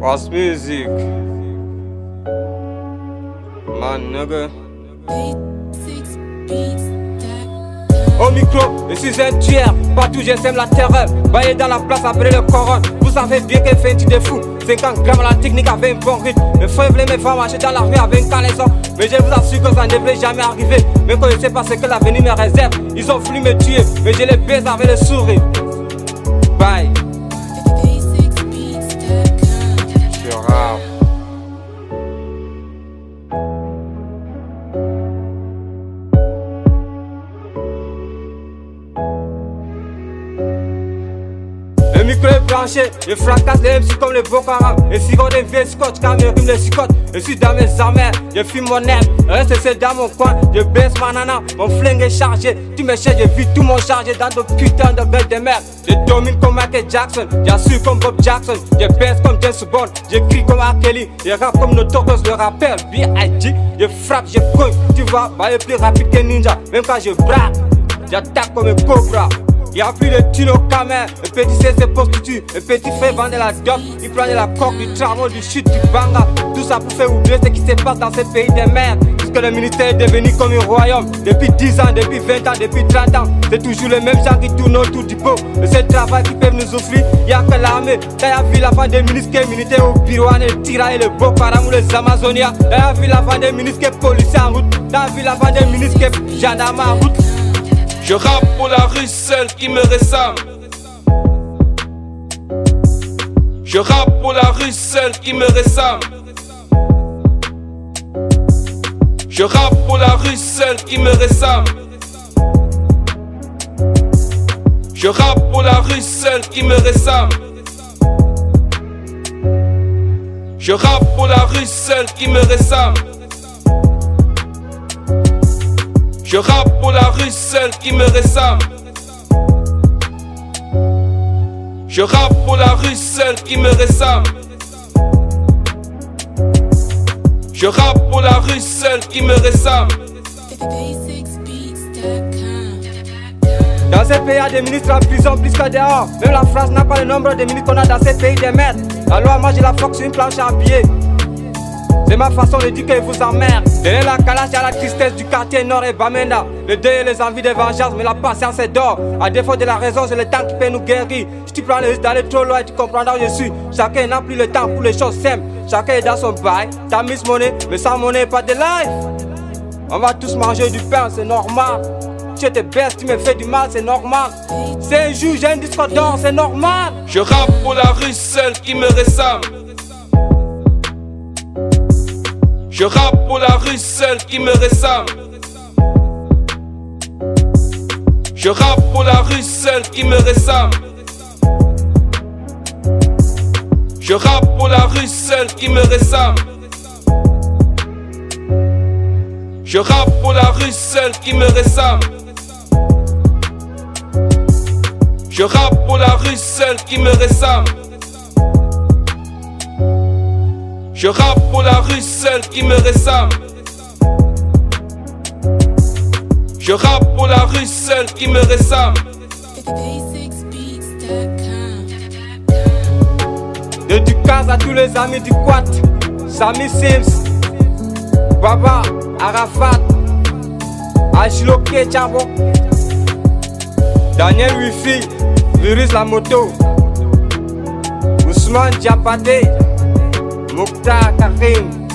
House music. Man, nigga. Au micro, je suis un tueur. Partout j'aime la terreur. Baillé dans la place, appelez le coron. Vous savez bien qu'elle fait un petit de fou. 50 grammes la technique avait un bon rythme. Mes frères voulaient me faire marcher dans la rue avec un caleçon. Mais je vous assure que ça ne devrait jamais arriver. Mais quand je sais pas ce que l'avenir me réserve, ils ont voulu me tuer. Mais je les baise avec le sourire. Bye. Je suis rare. Le micro est branché, je fracasse les MC comme les Boko Haram. Et si on devient scotch, quand me rime les chicotes. Je suis dans mes armères, je fume mon air. Reste c'est dans mon coin, je baisse ma nana. Mon flingue est chargé, tu me cherches, je vis tout mon chargé dans de putain de gueule de merde. Je domine comme Michael Jackson, j'assure comme Bob Jackson. Je baisse comme James Bond, je crie comme R. Kelly. Je rappe comme Notorious le rappeur, B.I.G. Je frappe, je cogne, tu vois, bah le plus rapide que ninja. Même quand je braque, j'attaque comme un cobra. Y'a plus de thunes au camer, le petit C se prostitue, le petit frère vend de la dope, il prend de la coque, du tramon, du chute, du banga. Tout ça pour faire oublier ce qui se passe dans ce pays des mers. Puisque le ministère est devenu comme un royaume. Depuis 10 ans, depuis 20 ans, depuis 30 ans, c'est toujours les mêmes gens qui tournent autour du pot. Le seul travail qui peut nous offrir, y'a que l'armée. T'as vu la fin des ministres qui est militaire au Birouane, le Tira et le Boko Haram ou les Amazonia. T'as vu la fin des ministres qui est policier en route. T'as vu la fin des ministres qui est gendarme en route. Je rappe pour la rue, celle qui me réclame. Je rappe pour la rue, celle qui me réclame. Je rappe pour la rue, celle qui me réclame. Je rappe pour la rue, celle qui me réclame. Je rappe pour la rue, celle qui me réclame. Je rappe pour la rue, celle qui me réclame. Je rappe pour la rue, celle qui me réclame. Je rappe pour la rue, celle qui me réclame. Dans ce pays, il y a des ministres en prison plus que dehors. Même la France n'a pas le nombre de ministres qu'on a dans ce pays de merde. La loi, moi, je la foque sur une planche à billets. C'est ma façon de dire que vous emmerde. Derrière la calache, y'a la tristesse du quartier Nord et Bamenda. Le deuil et les envies de vengeance, mais la patience est d'or. À défaut de la raison, c'est le temps qui peut nous guérir. Si tu prends le risque d'aller trop loin, tu comprendras où je suis. Chacun n'a plus le temps pour les choses simples. Chacun est dans son bail. T'as mis monnaie, mais sans monnaie, pas de life. On va tous manger du pain, c'est normal. Tu te baisses, tu me fais du mal, c'est normal. C'est un jour, j'ai un disque d'or, c'est normal. Je rappe pour la rue, celle qui me réclame. Je rappe pour la rue, celle qui me réclame. Je rappe pour la rue, celle qui me réclame. Je rappe pour la rue, celle qui me réclame. Je rappe pour la rue, celle qui me réclame. Je rappe pour la rue, celle qui me réclame. Je rappe pour la rue, celle qui me réclame. Je rappe pour la rue, celle qui me réclame. Dédicace à tous les amis du Quat, Sami Sims, Baba, Arafat, Achiloke Chabo, Daniel Wifi, Virus la moto, Ousmane Diapate, Mokhtar Karim.